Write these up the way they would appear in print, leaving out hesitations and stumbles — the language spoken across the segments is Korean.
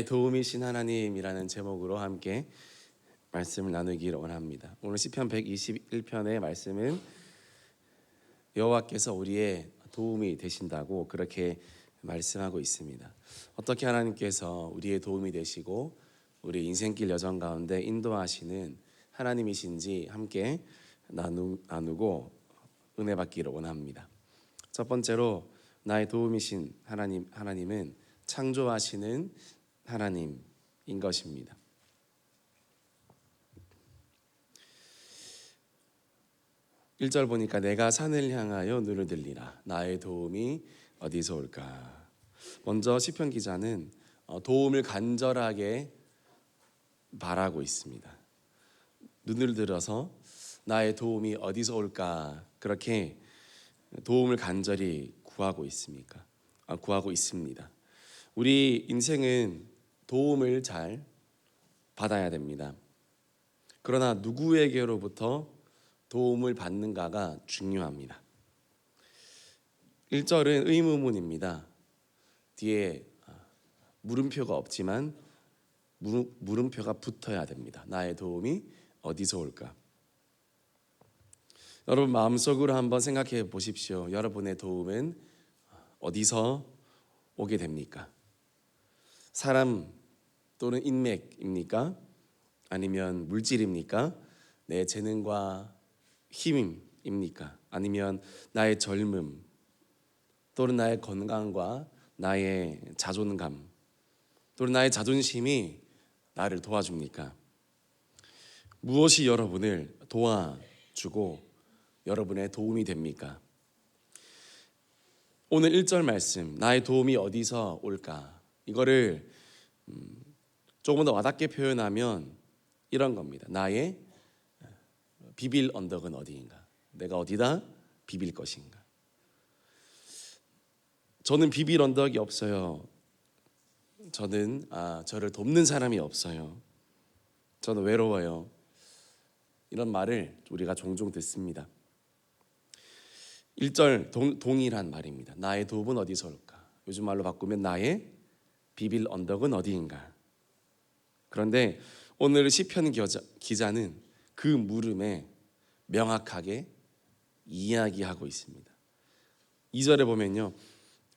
도움이신 하나님이라는 제목으로 함께 말씀을 나누기를 원합니다. 오늘 시편 121편의 말씀은 여호와께서 우리의 도움이 되신다고 그렇게 말씀하고 있습니다. 어떻게 하나님께서 우리의 도움이 되시고 우리 인생길 여정 가운데 인도하시는 하나님이신지 함께 나누고 은혜 받기를 원합니다. 첫 번째로 나의 도움이신 하나님은 창조하시는 하나님인 것입니다. 1절 보니까 내가 산을 향하여 눈을 들리라 나의 도움이 어디서 올까. 먼저 시편 기자는 도움을 간절하게 바라고 있습니다. 눈을 들어서 나의 도움이 어디서 올까 그렇게 도움을 간절히 구하고 있습니다. 우리 인생은 도움을 잘 받아야 됩니다. 그러나 누구에게로부터 도움을 받는가가 중요합니다. 1절은 의문문입니다. 뒤에 물음표가 없지만 물음표가 붙어야 됩니다. 나의 도움이 어디서 올까? 여러분 마음속으로 한번 생각해 보십시오. 여러분의 도움은 어디서 오게 됩니까? 사람 또는 인맥입니까? 아니면 물질입니까? 내 재능과 힘입니까? 아니면 나의 젊음 또는 나의 건강과 나의 자존감 또는 나의 자존심이 나를 도와줍니까? 무엇이 여러분을 도와주고 여러분의 도움이 됩니까? 오늘 1절 말씀 나의 도움이 어디서 올까? 이거를 조금 더 와닿게 표현하면 이런 겁니다. 나의 비빌 언덕은 어디인가? 내가 어디다 비빌 것인가? 저는 비빌 언덕이 없어요. 저는 저를 돕는 사람이 없어요. 저는 외로워요. 이런 말을 우리가 종종 듣습니다. 1절 동일한 말입니다. 나의 도움은 어디서 올까? 요즘 말로 바꾸면 나의 비빌 언덕은 어디인가? 그런데 오늘 시편 기자는 그 물음에 명확하게 이야기하고 있습니다. 2절에 보면요.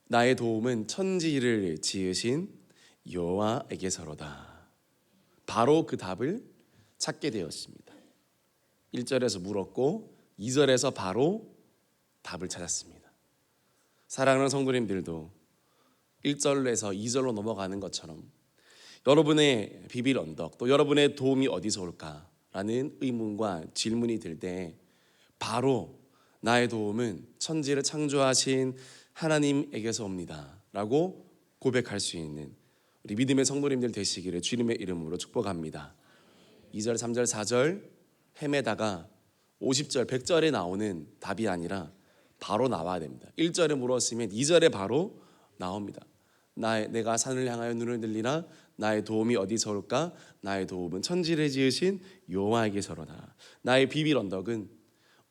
나의 도움은 천지를 지으신 여호와에게서로다. 바로 그 답을 찾게 되었습니다. 1절에서 물었고 2절에서 바로 답을 찾았습니다. 사랑하는 성도님들도 1절에서 2절로 넘어가는 것처럼 여러분의 비빌 언덕 또 여러분의 도움이 어디서 올까라는 의문과 질문이 들 때 바로 나의 도움은 천지를 창조하신 하나님에게서 옵니다 라고 고백할 수 있는 우리 믿음의 성도님들 되시기를 주님의 이름으로 축복합니다. 2절, 3절, 4절 헤매다가 50절, 100절에 나오는 답이 아니라 바로 나와야 됩니다. 1절에 물었으면 2절에 바로 나옵니다. 내가 산을 향하여 눈을 들리라 나의 도움이 어디서 올까? 나의 도움은 천지를 지으신 여호와에게서로다. 나의 비빌 언덕은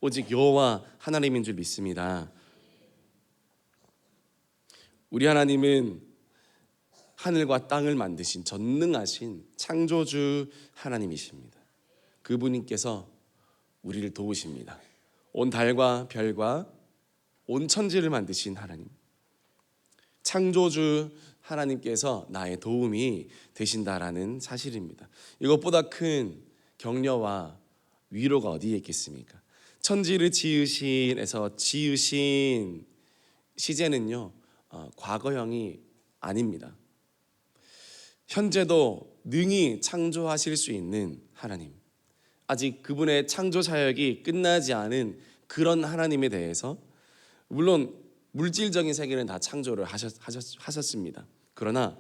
오직 여호와 하나님인 줄 믿습니다. 우리 하나님은 하늘과 땅을 만드신 전능하신 창조주 하나님이십니다. 그분께서 우리를 도우십니다. 온 달과 별과 온 천지를 만드신 하나님, 창조주 하나님께서 나의 도움이 되신다라는 사실입니다. 이것보다 큰 격려와 위로가 어디에 있겠습니까? 천지를 지으신에서 지으신 시제는요 과거형이 아닙니다. 현재도 능히 창조하실 수 있는 하나님, 아직 그분의 창조 사역이 끝나지 않은 그런 하나님에 대해서 물론 물질적인 세계는 다 창조를 하셨습니다. 그러나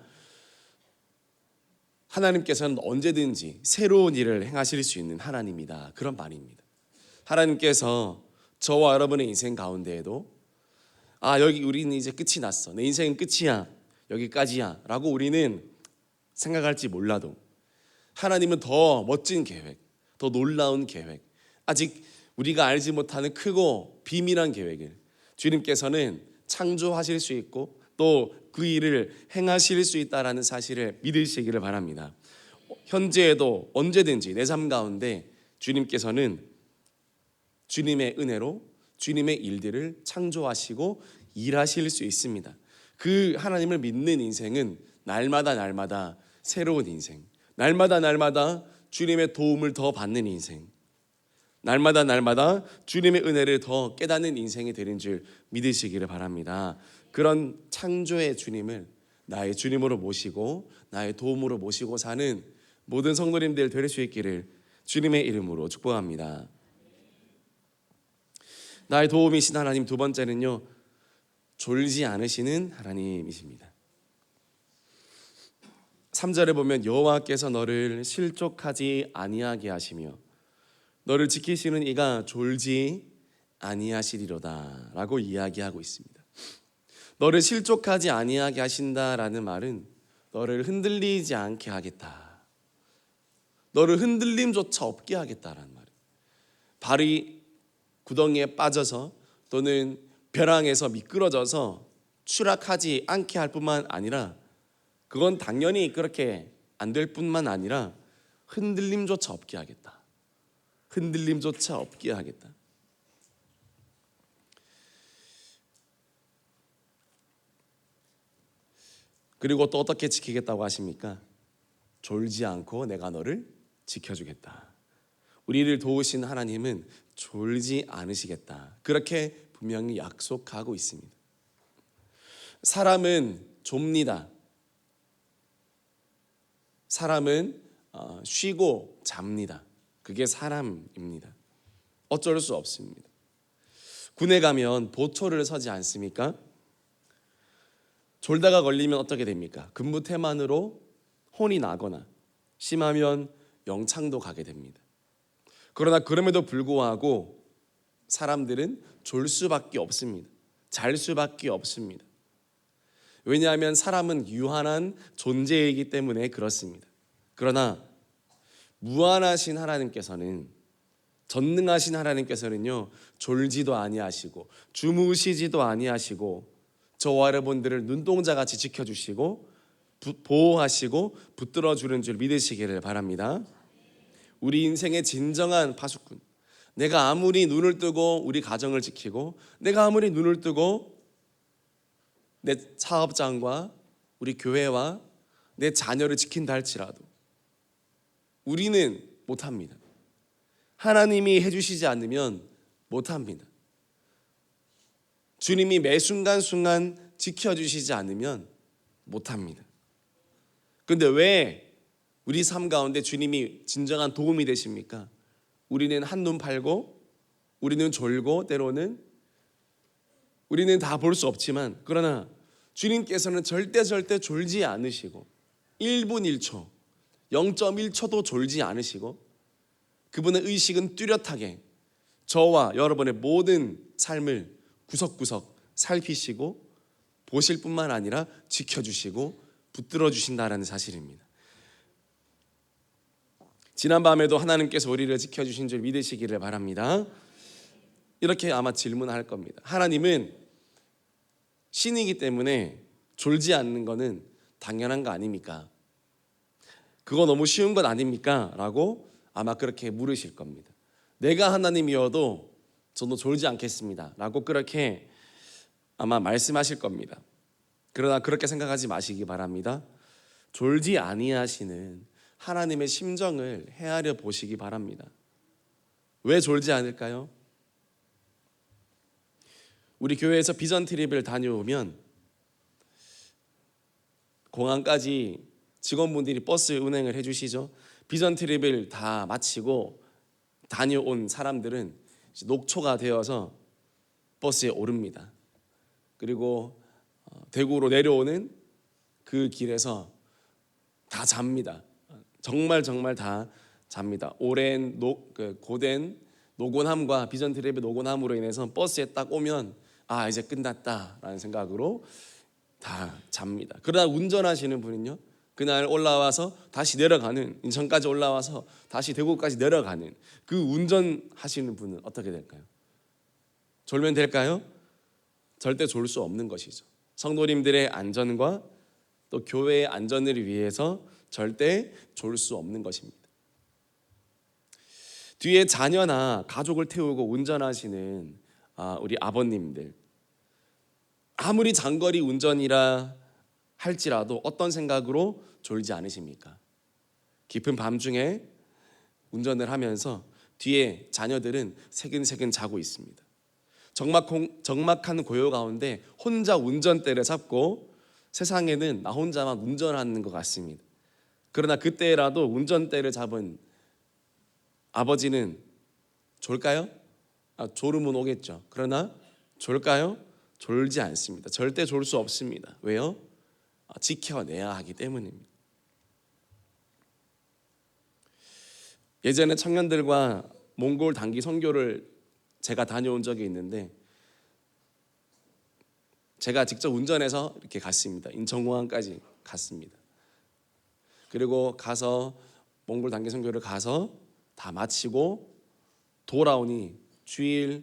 하나님께서는 언제든지 새로운 일을 행하실 수 있는 하나님이다. 그런 말입니다. 하나님께서 저와 여러분의 인생 가운데에도 여기 우리는 이제 끝이 났어. 내 인생은 끝이야. 여기까지야. 라고 우리는 생각할지 몰라도 하나님은 더 멋진 계획, 더 놀라운 계획, 아직 우리가 알지 못하는 크고 비밀한 계획을 주님께서는 창조하실 수 있고 또 그 일을 행하실 수 있다라는 사실을 믿으시기를 바랍니다. 현재에도 언제든지 내 삶 가운데 주님께서는 주님의 은혜로 주님의 일들을 창조하시고 일하실 수 있습니다. 그 하나님을 믿는 인생은 날마다 새로운 인생, 날마다 주님의 도움을 더 받는 인생, 날마다 주님의 은혜를 더 깨닫는 인생이 되는 줄 믿으시기를 바랍니다. 그런 창조의 주님을 나의 주님으로 모시고 나의 도움으로 모시고 사는 모든 성도님들 될 수 있기를 주님의 이름으로 축복합니다. 나의 도움이신 하나님, 두 번째는요, 졸지 않으시는 하나님이십니다. 3절에 보면 여호와께서 너를 실족하지 아니하게 하시며 너를 지키시는 이가 졸지 아니하시리로다 라고 이야기하고 있습니다. 너를 실족하지 아니하게 하신다라는 말은 너를 흔들리지 않게 하겠다, 너를 흔들림조차 없게 하겠다라는 말이에요. 발이 구덩이에 빠져서 또는 벼랑에서 미끄러져서 추락하지 않게 할 뿐만 아니라, 그건 당연히 그렇게 안 될 뿐만 아니라 흔들림조차 없게 하겠다, 흔들림조차 없게 하겠다. 그리고 또 어떻게 지키겠다고 하십니까? 졸지 않고 내가 너를 지켜주겠다. 우리를 도우신 하나님은 졸지 않으시겠다, 그렇게 분명히 약속하고 있습니다. 사람은 좁니다. 사람은 쉬고 잡니다. 그게 사람입니다. 어쩔 수 없습니다. 군에 가면 보초를 서지 않습니까? 졸다가 걸리면 어떻게 됩니까? 근무태만으로 혼이 나거나 심하면 영창도 가게 됩니다. 그러나 그럼에도 불구하고 사람들은 졸 수밖에 없습니다. 잘 수밖에 없습니다. 왜냐하면 사람은 유한한 존재이기 때문에 그렇습니다. 그러나 무한하신 하나님께서는, 전능하신 하나님께서는요, 졸지도 아니하시고 주무시지도 아니하시고 저와 여러분들을 눈동자같이 지켜주시고 보호하시고 붙들어주는 줄 믿으시기를 바랍니다. 우리 인생의 진정한 파수꾼, 내가 아무리 눈을 뜨고 우리 가정을 지키고 내가 아무리 눈을 뜨고 내 사업장과 우리 교회와 내 자녀를 지킨다 할지라도 우리는 못합니다. 하나님이 해주시지 않으면 못합니다. 주님이 매 순간순간 지켜주시지 않으면 못합니다. 그런데 왜 우리 삶 가운데 주님이 진정한 도움이 되십니까? 우리는 한눈 팔고 우리는 졸고 때로는 우리는 다 볼 수 없지만, 그러나 주님께서는 절대 졸지 않으시고 1분 1초 0.1초도 졸지 않으시고 그분의 의식은 뚜렷하게 저와 여러분의 모든 삶을 구석구석 살피시고 보실 뿐만 아니라 지켜주시고 붙들어 주신다라는 사실입니다. 지난밤에도 하나님께서 우리를 지켜주신 줄 믿으시기를 바랍니다. 이렇게 아마 질문할 겁니다. 하나님은 신이기 때문에 졸지 않는 것은 당연한 거 아닙니까? 그거 너무 쉬운 것 아닙니까? 라고 아마 그렇게 물으실 겁니다. 내가 하나님이어도 저도 졸지 않겠습니다 라고 그렇게 아마 말씀하실 겁니다. 그러나 그렇게 생각하지 마시기 바랍니다. 졸지 아니하시는 하나님의 심정을 헤아려 보시기 바랍니다. 왜 졸지 않을까요? 우리 교회에서 비전 트립을 다녀오면 공항까지 직원분들이 버스 운행을 해주시죠. 비전 트립을 다 마치고 다녀온 사람들은 녹초가 되어서 버스에 오릅니다. 그리고 대구로 내려오는 그 길에서 다 잡니다. 정말 다 잡니다. 오랜 고된 노곤함과 비전 트립의 노곤함으로 인해서 버스에 딱 오면 이제 끝났다라는 생각으로 다 잡니다. 그러나 운전하시는 분은요, 그날 올라와서 다시 내려가는, 인천까지 올라와서 다시 대구까지 내려가는 그 운전하시는 분은 어떻게 될까요? 졸면 될까요? 절대 졸 수 없는 것이죠. 성도님들의 안전과 또 교회의 안전을 위해서 절대 졸 수 없는 것입니다. 뒤에 자녀나 가족을 태우고 운전하시는 우리 아버님들, 아무리 장거리 운전이라 할지라도 어떤 생각으로 졸지 않으십니까? 깊은 밤중에 운전을 하면서 뒤에 자녀들은 새근새근 자고 있습니다. 적막한 고요 가운데 혼자 운전대를 잡고 세상에는 나 혼자만 운전하는 것 같습니다. 그러나 그때라도 운전대를 잡은 아버지는 졸까요? 졸음은 오겠죠. 그러나 졸까요? 졸지 않습니다. 절대 졸 수 없습니다. 왜요? 지켜내야 하기 때문입니다. 예전에 청년들과 몽골 단기 선교를 제가 다녀온 적이 있는데 제가 직접 운전해서 이렇게 갔습니다. 인천공항까지 갔습니다. 그리고 가서 몽골 단기 선교를 가서 다 마치고 돌아오니 주일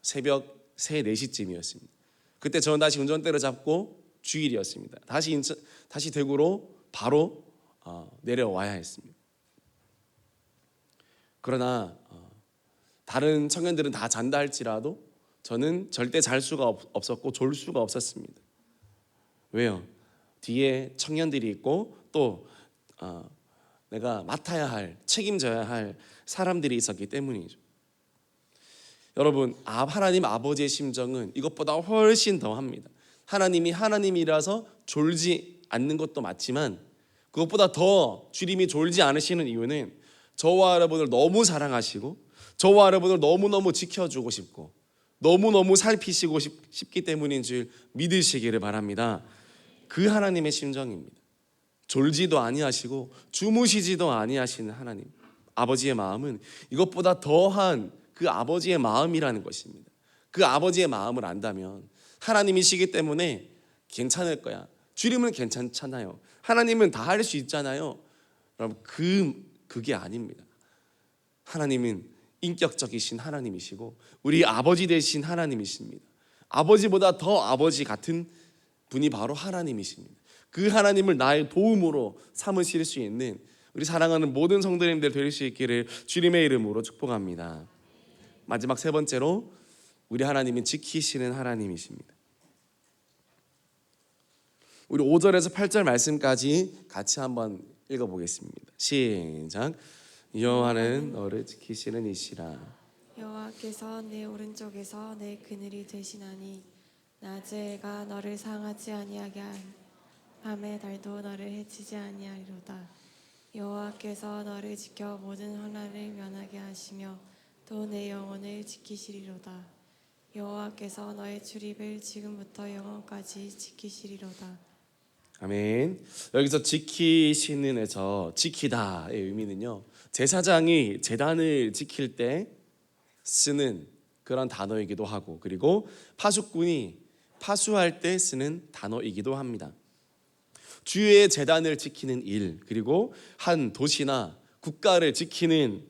새벽 3, 4시쯤이었습니다. 그때 저는 다시 운전대를 잡고 주일이었습니다. 다시 대구로 바로 내려와야 했습니다. 그러나 다른 청년들은 다 잔다 할지라도 저는 절대 잘 수가 없었고 졸 수가 없었습니다. 왜요? 뒤에 청년들이 있고 또 내가 맡아야 할, 책임져야 할 사람들이 있었기 때문이죠. 여러분, 하나님 아버지의 심정은 이것보다 훨씬 더합니다. 하나님이 하나님이라서 졸지 않는 것도 맞지만 그것보다 더 주님이 졸지 않으시는 이유는 저와 여러분을 너무 사랑하시고 저와 여러분을 너무너무 지켜주고 싶고 너무너무 살피시고 싶기 때문인 줄 믿으시기를 바랍니다. 그 하나님의 심정입니다. 졸지도 아니하시고 주무시지도 아니하시는 하나님 아버지의 마음은 이것보다 더한 그 아버지의 마음이라는 것입니다. 그 아버지의 마음을 안다면 하나님이시기 때문에 괜찮을 거야. 주님은 괜찮잖아요. 하나님은 다 할 수 있잖아요. 여러분 그게 아닙니다. 하나님은 인격적이신 하나님이시고 우리 아버지 되신 하나님이십니다. 아버지보다 더 아버지 같은 분이 바로 하나님이십니다. 그 하나님을 나의 도움으로 삼으실 수 있는 우리 사랑하는 모든 성도님들 될 수 있기를 주님의 이름으로 축복합니다. 마지막 세 번째로 우리 하나님은 지키시는 하나님이십니다. 우리 5절에서 8절 말씀까지 같이 한번 읽어보겠습니다. 시작. 여호와는 너를 지키시는 이시라. 여호와께서 내 오른쪽에서 내 그늘이 되시나니 낮에 해가 너를 상하지 아니하게 하니 밤에 달도 너를 해치지 아니하리로다. 여호와께서 너를 지켜 모든 환난을 면하게 하시며 또 내 영혼을 지키시리로다. 여호와께서 너의 출입을 지금부터 영원까지 지키시리로다. 아멘. 여기서 지키시는에서 지키다의 의미는요, 제사장이 제단을 지킬 때 쓰는 그런 단어이기도 하고, 그리고 파수꾼이 파수할 때 쓰는 단어이기도 합니다. 주의 제단을 지키는 일, 그리고 한 도시나 국가를 지키는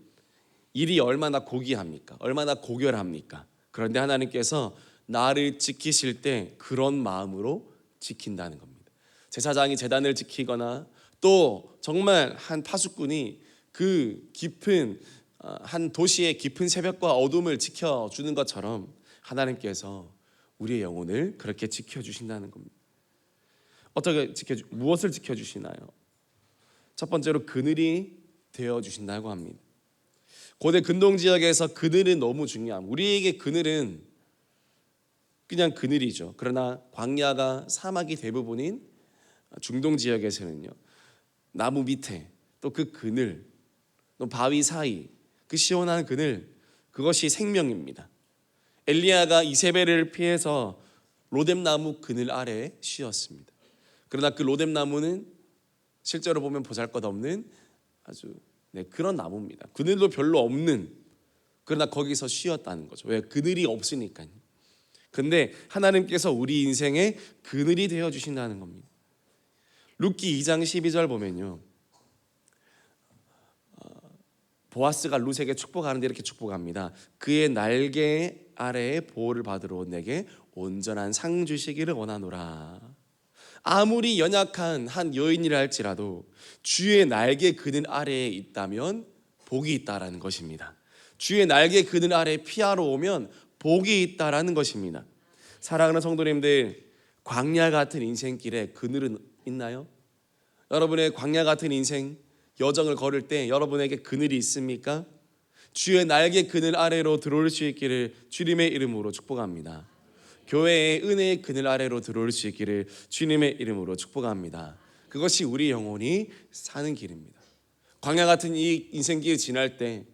일이 얼마나 고귀합니까? 얼마나 고결합니까? 그런데 하나님께서 나를 지키실 때 그런 마음으로 지킨다는 겁니다. 제사장이 제단을 지키거나 또 정말 한 파수꾼이 그 깊은 한 도시의 깊은 새벽과 어둠을 지켜주는 것처럼 하나님께서 우리의 영혼을 그렇게 지켜주신다는 겁니다. 무엇을 지켜주시나요? 첫 번째로 그늘이 되어주신다고 합니다. 고대 근동 지역에서 그늘은 너무 중요합니다. 우리에게 그늘은 그냥 그늘이죠. 그러나 광야가 사막이 대부분인 중동 지역에서는요, 나무 밑에 또 그 그늘, 또 바위 사이 그 시원한 그늘, 그것이 생명입니다. 엘리야가 이세벨을 피해서 로뎀나무 그늘 아래에 쉬었습니다. 그러나 그 로뎀나무는 실제로 보면 보잘것없는 아주 그런 나무입니다. 그늘도 별로 없는, 그러나 거기서 쉬었다는 거죠. 왜? 그늘이 없으니까요. 근데 하나님께서 우리 인생에 그늘이 되어 주신다는 겁니다. 룻기 2장 12절 보면요, 보아스가 룻에게 축복하는데 이렇게 축복합니다. 그의 날개 아래에 보호를 받으러 내게 온전한 상 주시기를 원하노라. 아무리 연약한 한 여인이라 할지라도 주의 날개 그늘 아래에 있다면 복이 있다라는 것입니다. 주의 날개 그늘 아래에 피하러 오면 복이 있다라는 것입니다. 사랑하는 성도님들, 광야 같은 인생길에 그늘은 있나요? 여러분의 광야 같은 인생 여정을 걸을 때 여러분에게 그늘이 있습니까? 주의 날개 그늘 아래로 들어올 수 있기를 주님의 이름으로 축복합니다. 교회의 은혜의 그늘 아래로 들어올 수 있기를 주님의 이름으로 축복합니다. 그것이 우리 영혼이 사는 길입니다. 광야 같은 이 인생길 지날 때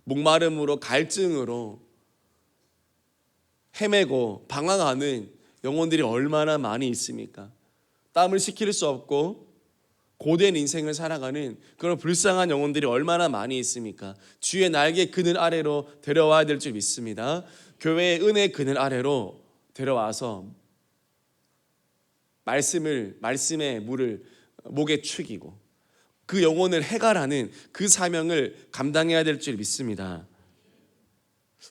목마름으로 갈증으로 헤매고 방황하는 영혼들이 얼마나 많이 있습니까? 땀을 식힐 수 없고 고된 인생을 살아가는 그런 불쌍한 영혼들이 얼마나 많이 있습니까? 주의 날개 그늘 아래로 데려와야 될 줄 믿습니다. 교회의 은혜 그늘 아래로 데려와서 말씀의 물을 목에 축이고 그 영혼을 해갈하는 그 사명을 감당해야 될 줄 믿습니다.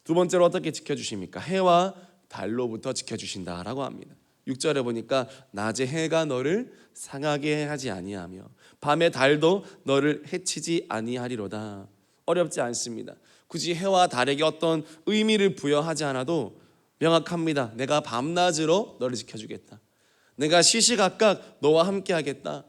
두 번째로 어떻게 지켜주십니까? 해와 달로부터 지켜주신다라고 합니다. 6절에 보니까 낮에 해가 너를 상하게 하지 아니하며 밤에 달도 너를 해치지 아니하리로다. 어렵지 않습니다. 굳이 해와 달에게 어떤 의미를 부여하지 않아도 명확합니다. 내가 밤낮으로 너를 지켜주겠다. 내가 시시각각 너와 함께하겠다.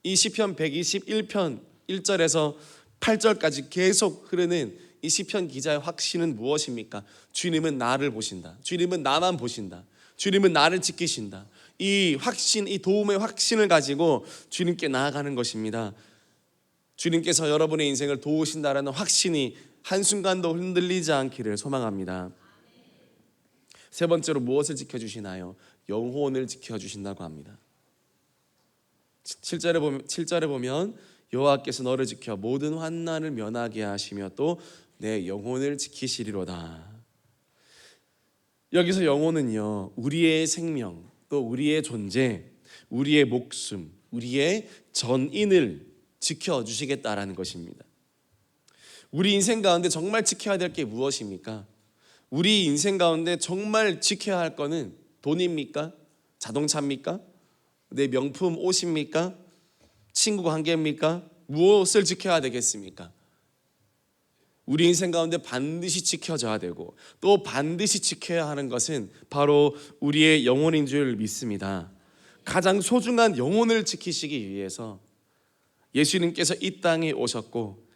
이 시편 121편 1절에서 8절까지 계속 흐르는 이 시편 기자의 확신은 무엇입니까? 주님은 나를 보신다. 주님은 나만 보신다. 주님은 나를 지키신다. 이 확신, 이 도움의 확신을 가지고 주님께 나아가는 것입니다. 주님께서 여러분의 인생을 도우신다라는 확신이 한순간도 흔들리지 않기를 소망합니다. 세 번째로 무엇을 지켜주시나요? 영혼을 지켜주신다고 합니다. 7절에 보면 여호와께서 너를 지켜 모든 환난을 면하게 하시며 또 내 영혼을 지키시리로다. 여기서 영혼은요, 우리의 생명, 또 우리의 존재, 우리의 목숨, 우리의 전인을 지켜주시겠다라는 것입니다. 우리 인생 가운데 정말 지켜야 될 게 무엇입니까? 우리 인생 가운데 정말 지켜야 할 거는 돈입니까? 자동차입니까? 내 명품 옷입니까? 친구 관계입니까? 무엇을 지켜야 되겠습니까? 우리 인생 가운데 반드시 지켜져야 되고 또 반드시 지켜야 하는 것은 바로 우리의 영혼인 줄 믿습니다. 가장 소중한 영혼을 지키시기 위해서 예수님께서 이 땅에 오셨고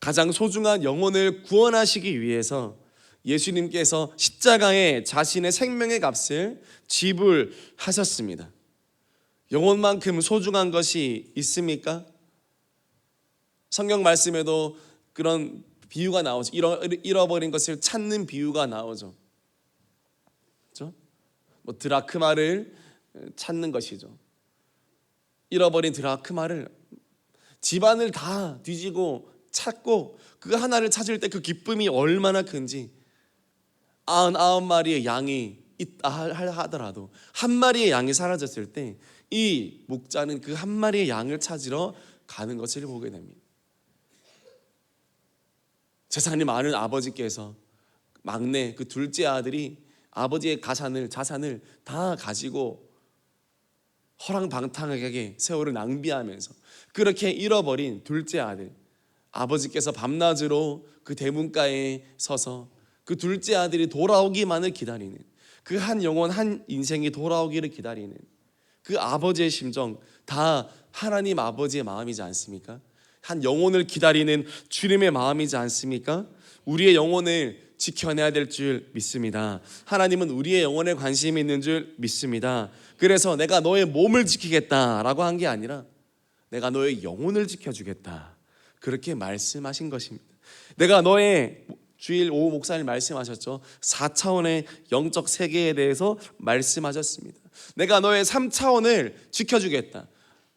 가장 소중한 영혼을 구원하시기 위해서 예수님께서 십자가에 자신의 생명의 값을 지불하셨습니다. 영혼만큼 소중한 것이 있습니까? 성경 말씀에도 그런 비유가 나오죠. 잃어버린 것을 찾는 비유가 나오죠. 그렇죠? 뭐 드라크마를 찾는 것이죠. 잃어버린 드라크마를 집안을 다 뒤지고 찾고 그 하나를 찾을 때 그 기쁨이 얼마나 큰지 99마리의 양이 있다 하더라도 한 마리의 양이 사라졌을 때 이 목자는 그 한 마리의 양을 찾으러 가는 것을 보게 됩니다. 재산이 많은 아버지께서 막내 그 둘째 아들이 아버지의 자산을 다 가지고 허랑방탕하게 세월을 낭비하면서 그렇게 잃어버린 둘째 아들, 아버지께서 밤낮으로 그 대문가에 서서 그 둘째 아들이 돌아오기만을 기다리는, 그 한 영혼 한 인생이 돌아오기를 기다리는 그 아버지의 심정, 다 하나님 아버지의 마음이지 않습니까? 한 영혼을 기다리는 주님의 마음이지 않습니까? 우리의 영혼을 지켜내야 될 줄 믿습니다. 하나님은 우리의 영혼에 관심이 있는 줄 믿습니다. 그래서 내가 너의 몸을 지키겠다라고 한 게 아니라 내가 너의 영혼을 지켜주겠다, 그렇게 말씀하신 것입니다. 내가 너의, 주일 오후 목사님 말씀하셨죠, 4차원의 영적 세계에 대해서 말씀하셨습니다. 내가 너의 3차원을 지켜주겠다.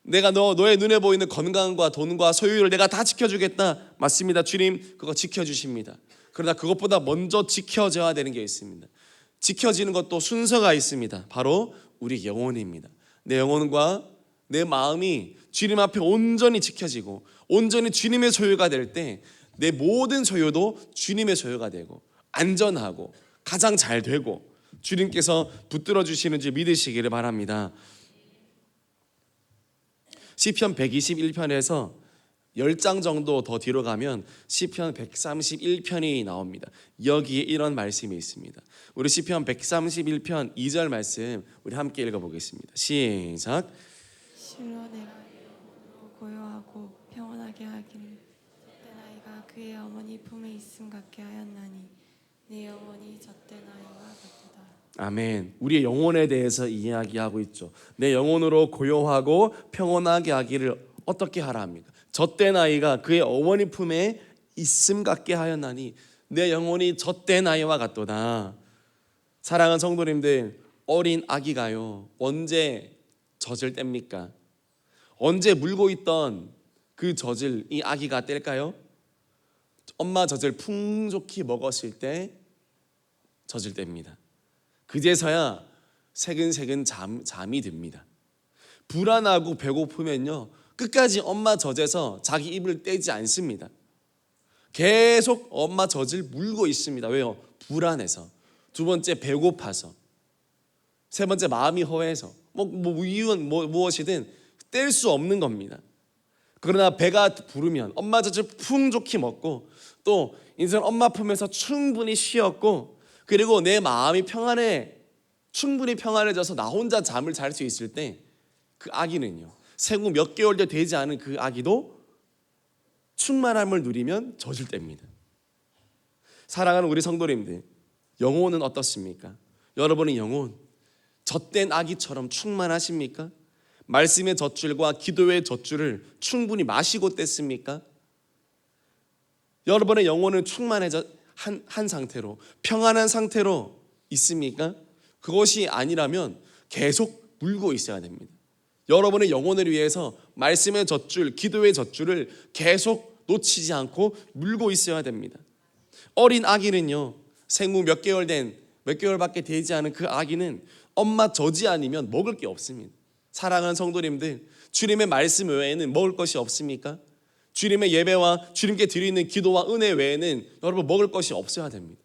내가 너의 눈에 보이는 건강과 돈과 소유를 내가 다 지켜주겠다. 맞습니다. 주님 그거 지켜주십니다. 그러나 그것보다 먼저 지켜져야 되는 게 있습니다. 지켜지는 것도 순서가 있습니다. 바로 우리 영혼입니다. 내 영혼과 내 마음이 주님 앞에 온전히 지켜지고 온전히 주님의 소유가 될 때 내 모든 소유도 주님의 소유가 되고 안전하고 가장 잘 되고 주님께서 붙들어 주시는 줄 믿으시기를 바랍니다. 시편 121편에서 10장 정도 더 뒤로 가면 시편 131편이 나옵니다. 여기에 이런 말씀이 있습니다. 우리 시편 131편 2절 말씀 우리 함께 읽어보겠습니다. 시작. 실로 내가 고요하고 평온하게 하기를 젖된 아이가 그의 어머니 품에 있음 같게 하였나니 내 영혼이 젖된 아이와 같도다. 아멘. 우리의 영혼에 대해서 이야기하고 있죠. 내 영혼으로 고요하고 평온하게 하기를 어떻게 하라 합니까? 젖된 아이가 그의 어머니 품에 있음 같게 하였나니 내 영혼이 젖된 아이와 같도다. 사랑하는 성도님들, 어린 아기가요 언제 젖을 뗍니까? 언제 물고 있던 그 젖을 이 아기가 뗄까요? 엄마 젖을 풍족히 먹었을 때 젖을 뗍니다. 그제서야 새근새근 잠이 듭니다. 불안하고 배고프면요 끝까지 엄마 젖에서 자기 입을 떼지 않습니다. 계속 엄마 젖을 물고 있습니다. 왜요? 불안해서. 두 번째 배고파서. 세 번째 마음이 허해서. 이유는 무엇이든 뗄 수 없는 겁니다. 그러나 배가 부르면 엄마 젖을 풍족히 먹고 또 인생 엄마 품에서 충분히 쉬었고 그리고 내 마음이 충분히 평안해져서 나 혼자 잠을 잘 수 있을 때 그 아기는요 생후 몇 개월도 되지 않은 그 아기도 충만함을 누리면 젖을 뗍니다. 사랑하는 우리 성도님들, 영혼은 어떻습니까? 여러분의 영혼 젖된 아기처럼 충만하십니까? 말씀의 젖줄과 기도의 젖줄을 충분히 마시고 뗐습니까? 여러분의 영혼은 충만해져 한 상태로 평안한 상태로 있습니까? 그것이 아니라면 계속 물고 있어야 됩니다. 여러분의 영혼을 위해서 말씀의 젖줄, 기도의 젖줄을 계속 놓치지 않고 물고 있어야 됩니다. 어린 아기는요 생후 몇 개월밖에 되지 않은 그 아기는 엄마 젖이 아니면 먹을 게 없습니다. 사랑하는 성도님들, 주님의 말씀 외에는 먹을 것이 없습니까? 주님의 예배와 주님께 드리는 기도와 은혜 외에는 여러분 먹을 것이 없어야 됩니다.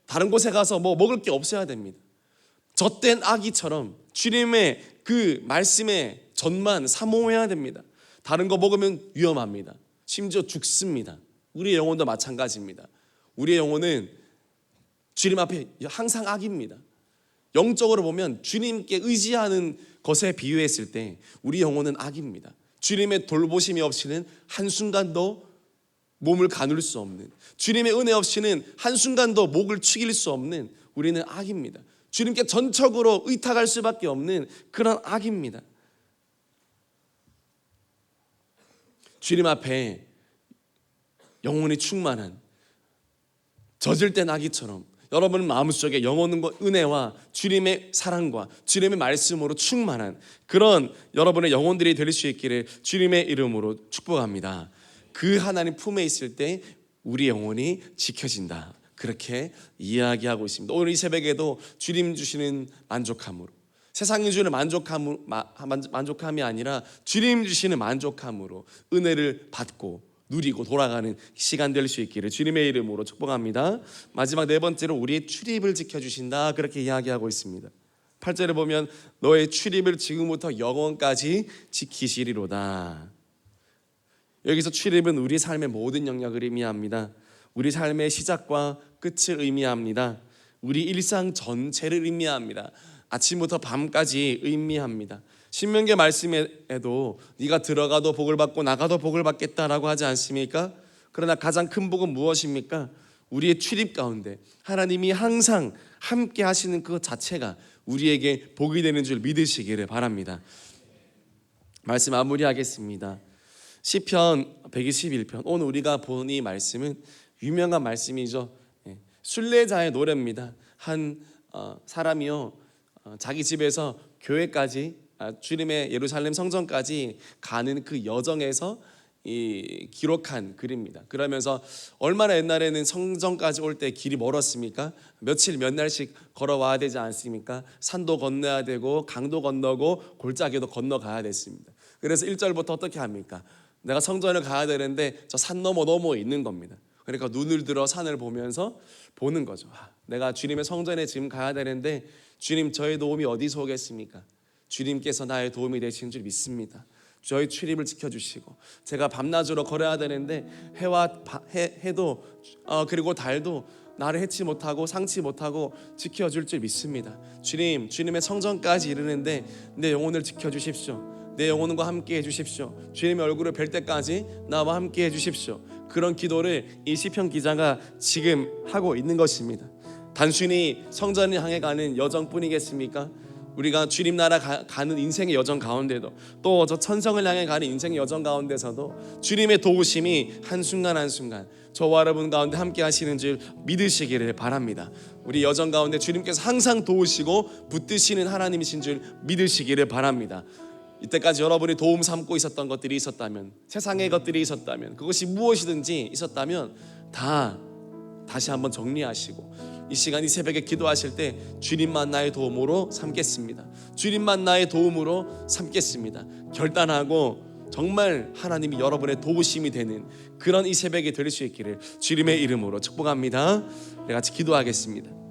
다른 곳에 가서 먹을 게 없어야 됩니다. 젖된 아기처럼 주님의 그 말씀의 젖만 사모해야 됩니다. 다른 거 먹으면 위험합니다. 심지어 죽습니다. 우리의 영혼도 마찬가지입니다. 우리의 영혼은 주님 앞에 항상 악입니다. 영적으로 보면 주님께 의지하는 것에 비유했을 때 우리 영혼은 악입니다. 주님의 돌보심이 없이는 한순간도 몸을 가눌 수 없는, 주님의 은혜 없이는 한순간도 목을 축일 수 없는 우리는 악입니다. 주님께 전적으로 의탁할 수밖에 없는 그런 악입니다. 주님 앞에 영혼이 충만한 젖을 땐 아기처럼 여러분 마음속에 영혼과 은혜와 주님의 사랑과 주님의 말씀으로 충만한 그런 여러분의 영혼들이 될 수 있기를 주님의 이름으로 축복합니다. 그 하나님 품에 있을 때 우리 영혼이 지켜진다. 그렇게 이야기하고 있습니다. 오늘 이 새벽에도 주님 주시는 만족함으로, 세상이 주는 만족함이 아니라 주님 주시는 만족함으로 은혜를 받고 누리고 돌아가는 시간 될 수 있기를 주님의 이름으로 축복합니다. 마지막 네 번째로 우리의 출입을 지켜주신다. 그렇게 이야기하고 있습니다. 8절에 보면 너의 출입을 지금부터 영원까지 지키시리로다. 여기서 출입은 우리 삶의 모든 영역을 의미합니다. 우리 삶의 시작과 끝을 의미합니다. 우리 일상 전체를 의미합니다. 아침부터 밤까지 의미합니다. 신명기 말씀에도 네가 들어가도 복을 받고 나가도 복을 받겠다라고 하지 않습니까? 그러나 가장 큰 복은 무엇입니까? 우리의 출입 가운데 하나님이 항상 함께 하시는 그 자체가 우리에게 복이 되는 줄 믿으시기를 바랍니다. 말씀 마무리하겠습니다. 시편 121편, 오늘 우리가 본 이 말씀은 유명한 말씀이죠. 순례자의 노래입니다. 한 사람이요 자기 집에서 교회까지 주님의 예루살렘 성전까지 가는 그 여정에서 기록한 글입니다. 그러면서 얼마나 옛날에는 성전까지 올 때 길이 멀었습니까? 며칠 몇 날씩 걸어와야 되지 않습니까? 산도 건너야 되고 강도 건너고 골짜기도 건너가야 됐습니다. 그래서 1절부터 어떻게 합니까? 내가 성전을 가야 되는데 저 산 너머 있는 겁니다. 그러니까 눈을 들어 산을 보면서 보는 거죠. 내가 주님의 성전에 지금 가야 되는데 주님, 저의 도움이 어디서 오겠습니까? 주님께서 나의 도움이 되신 줄 믿습니다. 저희 출입을 지켜주시고, 제가 밤낮으로 걸어야 되는데 해도 그리고 달도 나를 해치 못하고 상치 못하고 지켜줄 줄 믿습니다. 주님, 주님의 성전까지 이르는데 내 영혼을 지켜주십시오. 내 영혼과 함께 해주십시오. 주님의 얼굴을 뵐 때까지 나와 함께 해주십시오. 그런 기도를 이 시편 기자가 지금 하고 있는 것입니다. 단순히 성전을 향해 가는 여정뿐이겠습니까? 우리가 주님 나라 가는 인생의 여정 가운데도, 또 저 천성을 향해 가는 인생의 여정 가운데서도 주님의 도우심이 한순간 한순간 저와 여러분 가운데 함께 하시는 줄 믿으시기를 바랍니다. 우리 여정 가운데 주님께서 항상 도우시고 붙드시는 하나님이신 줄 믿으시기를 바랍니다. 이때까지 여러분이 도움 삼고 있었던 것들이 있었다면, 세상의 것들이 있었다면, 그것이 무엇이든지 있었다면 다시 한번 정리하시고 이 시간 이 새벽에 기도하실 때 주님만 나의 도움으로 삼겠습니다. 주님만 나의 도움으로 삼겠습니다. 결단하고 정말 하나님이 여러분의 도우심이 되는 그런 이 새벽이 될 수 있기를 주님의 이름으로 축복합니다. 우리 같이 기도하겠습니다.